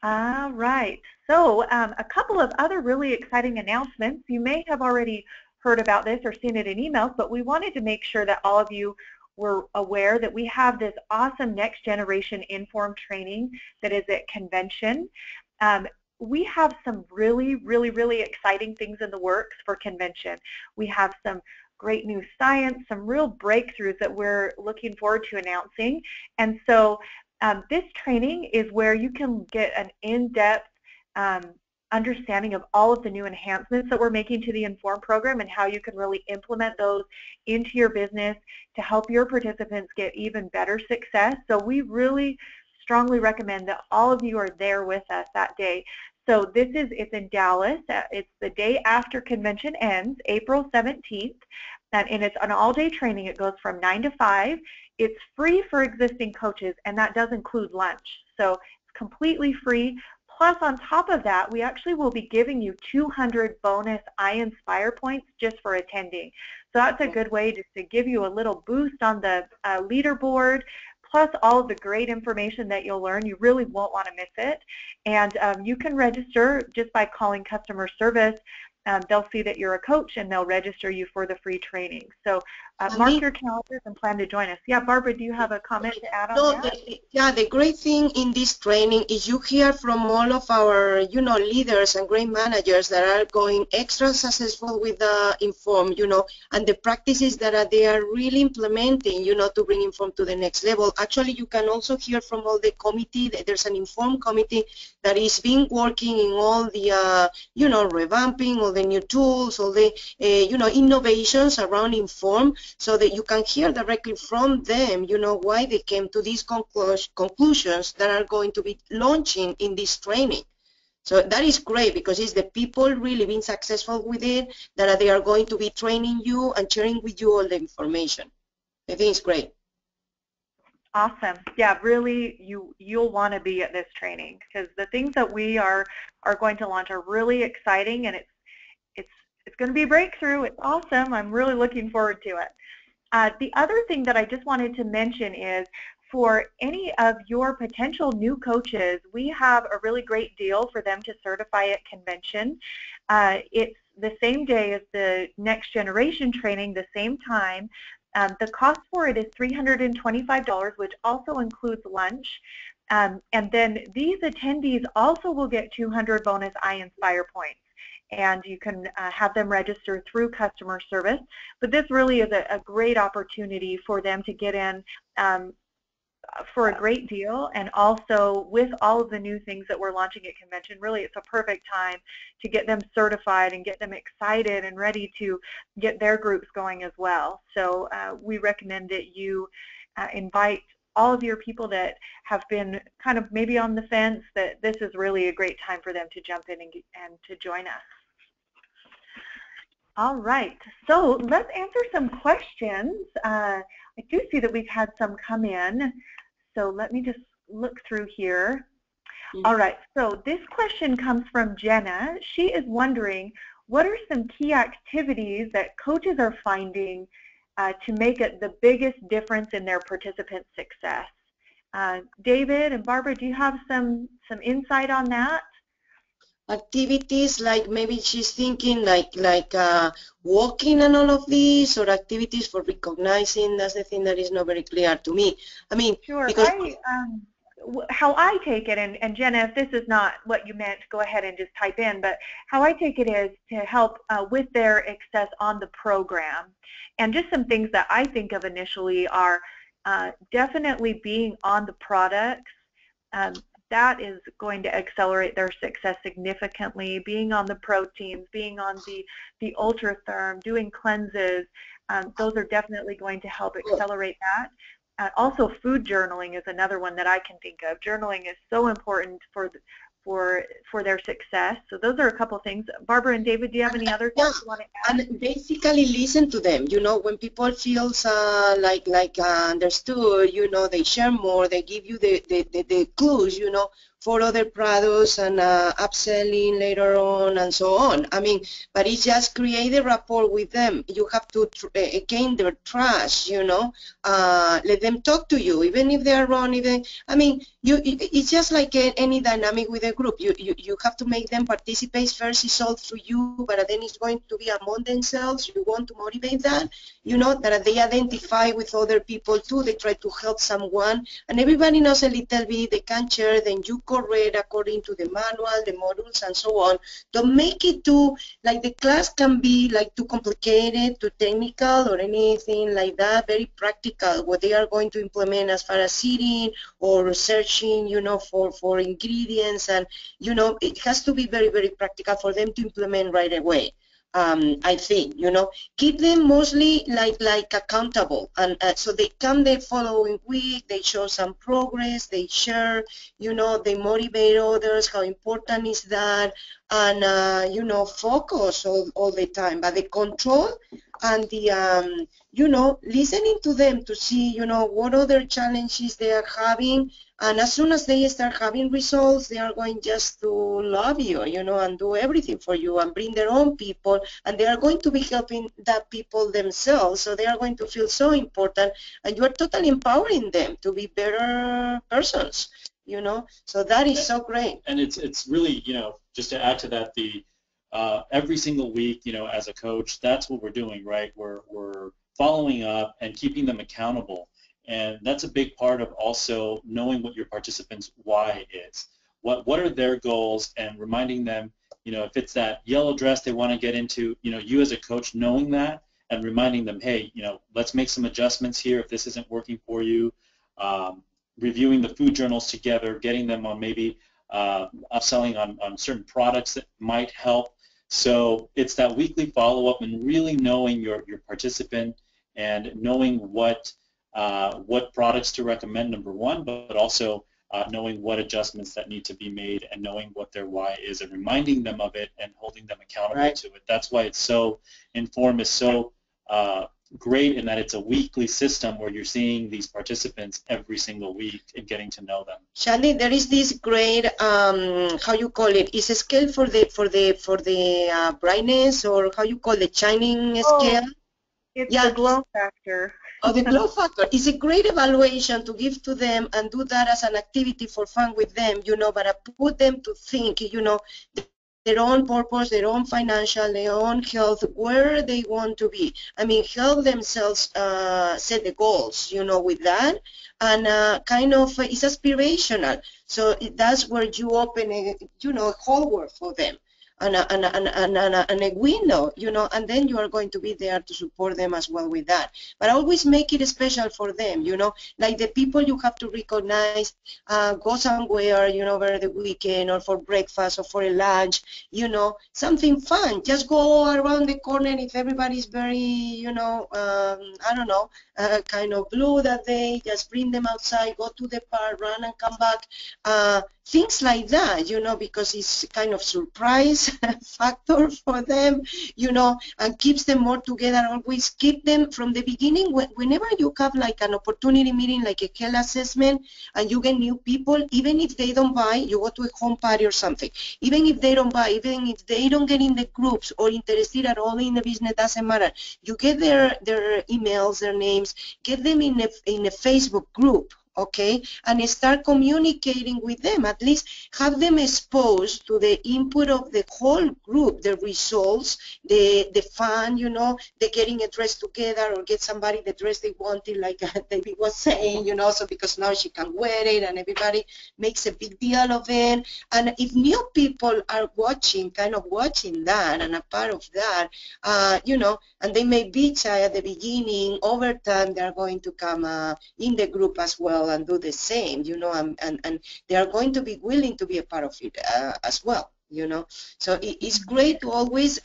All right, so a couple of other really exciting announcements. You may have already heard about this or seen it in emails, but we wanted to make sure that all of you were aware that we have this awesome next generation IN.FORM training that is at convention. We have some really exciting things in the works for convention. We have some great new science, some real breakthroughs that we're looking forward to announcing. And so this training is where you can get an in-depth understanding of all of the new enhancements that we're making to the IN.FORM program and how you can really implement those into your business to help your participants get even better success. So we really strongly recommend that all of you are there with us that day. So it's in Dallas. It's the day after convention ends, April 17th, and it's an all-day training. It goes from 9 to 5. It's free for existing coaches, and that does include lunch. So it's completely free. Plus, on top of that, we actually will be giving you 200 bonus I-Inspire points just for attending. So that's a good way just to give you a little boost on the leaderboard, plus all of the great information that you'll learn. You really won't want to miss it. And you can register just by calling customer service. They'll see that you're a coach, and they'll register you for the free training. So mark your calendars and plan to join us. Yeah, Barbara, do you have a comment to add on that? The great thing in this training is you hear from all of our, leaders and great managers that are going extra successful with IN.FORM, and the practices that they are really implementing, to bring IN.FORM to the next level. Actually, you can also hear from all the committee. There's an IN.FORM committee that is been working in all the, revamping all the new tools, all the, innovations around IN.FORM, so that you can hear directly from them, why they came to these conclusions that are going to be launching in this training. So that is great, because it's the people really being successful with it that they are going to be training you and sharing with you all the information. I think it's great. Awesome. Yeah, really, you'll want to be at this training, because the things that we are going to launch are really exciting, and it's going to be a breakthrough. It's awesome. I'm really looking forward to it. The other thing that I just wanted to mention is, for any of your potential new coaches, we have a really great deal for them to certify at convention. It's the same day as the next generation training, the same time. The cost for it is $325, which also includes lunch. And then these attendees also will get 200 bonus I-Inspire points, and you can have them register through customer service. But this really is a great opportunity for them to get in for a great deal, and also with all of the new things that we're launching at convention, really it's a perfect time to get them certified and get them excited and ready to get their groups going as well. So we recommend that you invite all of your people that have been kind of maybe on the fence, that this is really a great time for them to jump in and to join us. All right, so let's answer some questions. I do see that we've had some come in, so let me just look through here. All right, so this question comes from Jenna. She is wondering, what are some key activities that coaches are finding to make it the biggest difference in their participant success? David and Barbara, do you have some insight on that? Activities like, maybe she's thinking like walking and all of these, or activities for recognizing. That's the thing that is not very clear to me. I mean, sure. Because how I take it, and Jenna, if this is not what you meant, go ahead and just type in, but how I take it is to help with their access on the program. And just some things that I think of initially are definitely being on the products. That is going to accelerate their success significantly. Being on the proteins, being on the Ultratherm, doing cleanses, those are definitely going to help accelerate that. Also, food journaling is another one that I can think of. Journaling is so important for their success. So those are a couple things. Barbara and David, do you have any other things you want to add? And basically listen to them. When people feel like understood, they share more. They give you the clues, for other products and upselling later on and so on. I mean, but it's just create a rapport with them. You have to gain their trust, let them talk to you, even if they are wrong. It's just like any dynamic with a group. You have to make them participate. First, it's all through you, but then it's going to be among themselves. You want to motivate that, that they identify with other people too. They try to help someone, and everybody knows a little bit. They can share, then you correct according to the manual, the modules, and so on. Don't make it too, like the class can be like too complicated, too technical, or anything like that. Very practical, what they are going to implement as far as sitting or searching, for ingredients, and it has to be very, very practical for them to implement right away. I think, keep them mostly like accountable, and so they come the following week, they show some progress, they share, they motivate others, how important is that, and focus all the time. But the control, and the you know, listening to them to see, you know, what other challenges they are having, and as soon as they start having results, they are going just to love you, you know, and do everything for you and bring their own people, and they are going to be helping that people themselves, so they are going to feel so important, and you are totally empowering them to be better persons, you know, so that is so great. And it's really, you know, just to add to that, the every single week, you know, as a coach, that's what we're doing, right? We're following up and keeping them accountable. And that's a big part of also knowing what your participants' why is. What are their goals, and reminding them, you know, if it's that yellow dress they want to get into, you know, you as a coach knowing that and reminding them, hey, you know, let's make some adjustments here if this isn't working for you. Reviewing the food journals together, getting them on maybe upselling on certain products that might help. So it's that weekly follow-up and really knowing your participant and knowing what products to recommend, number one, but also knowing what adjustments that need to be made and knowing what their why is and reminding them of it and holding them accountable to it. That's why it's so, IN.FORM is so great in that it's a weekly system where you're seeing these participants every single week and getting to know them. Shandy, there is this great how you call it? Is a scale for the brightness, or how you call it, shining scale? It's the glow factor. Oh, the glow factor is a great evaluation to give to them and do that as an activity for fun with them, you know, but I put them to think, you know, their own purpose, their own financial, their own health, where they want to be. I mean, help themselves set the goals, you know, with that, and kind of it's aspirational. So that's where you open a, you know, a whole world for them. And a window, you know, and then you are going to be there to support them as well with that. But always make it special for them, you know, like the people you have to recognize, go somewhere, you know, over the weekend or for breakfast or for a lunch, you know, something fun. Just go around the corner if everybody's very, you know, I don't know, kind of blue that day, just bring them outside, go to the park, run and come back. Things like that, you know, because it's kind of surprise factor for them, you know, and keeps them more together. Always keep them from the beginning. Whenever you have like an opportunity meeting, like a health assessment, and you get new people, even if they don't buy, you go to a home party or something. Even if they don't buy, even if they don't get in the groups or interested at all in the business, doesn't matter. You get their emails, their names, get them in a Facebook group. Okay, and start communicating with them. At least have them exposed to the input of the whole group, the results, the fun, you know, the getting a dress together or get somebody the dress they wanted, like David was saying, you know, so because now she can wear it and everybody makes a big deal of it. And if new people are watching, kind of watching that and a part of that, you know, and they may be shy at the beginning, over time they're going to come in the group as well and do the same, you know, and they are going to be willing to be a part of it as well, you know. So it's great to always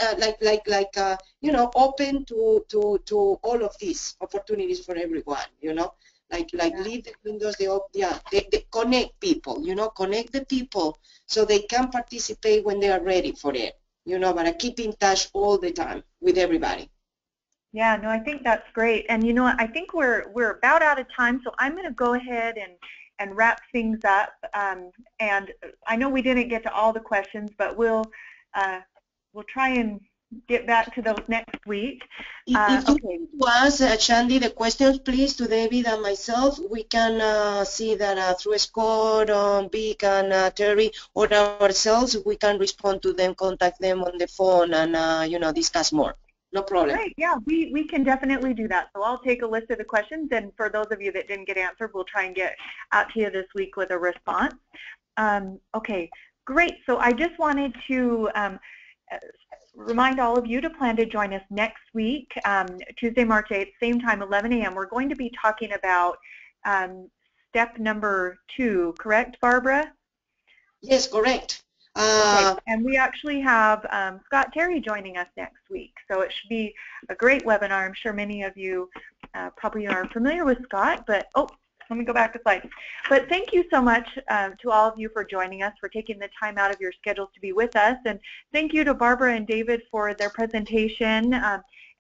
you know, open to all of these opportunities for everyone, you know, like leave the windows, they connect people, you know, connect the people so they can participate when they are ready for it, you know, but I keep in touch all the time with everybody. Yeah, no, I think that's great. And you know what, I think we're about out of time, so I'm going to go ahead and wrap things up. And I know we didn't get to all the questions, but we'll try and get back to those next week. If you want to ask Shandy the questions, please, to David and myself, we can see that through Scott, Vic, and Terry, or ourselves, we can respond to them, contact them on the phone, and you know, discuss more. No problem. Great, yeah, we can definitely do that. So I'll take a list of the questions, and for those of you that didn't get answered, we'll try and get out to you this week with a response. Okay, great. So I just wanted to remind all of you to plan to join us next week, Tuesday, March 8th, same time, 11 a.m. We're going to be talking about step number 2, correct, Barbara? Yes, correct. Okay, and we actually have Scott Terry joining us next week, so it should be a great webinar. I'm sure many of you probably are familiar with Scott, but let me go back to slides. But thank you so much to all of you for joining us, for taking the time out of your schedules to be with us, and thank you to Barbara and David for their presentation.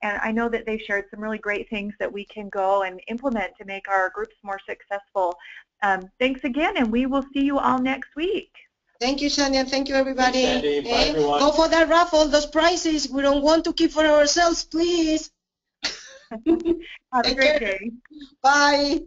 and I know that they've shared some really great things that we can go and implement to make our groups more successful. Thanks again, and we will see you all next week. Thank you, Shandy, and thank you, everybody. Thanks, Shandy. Bye, everyone. Go for that raffle, those prizes. We don't want to keep for ourselves, please. Have a great day. Bye.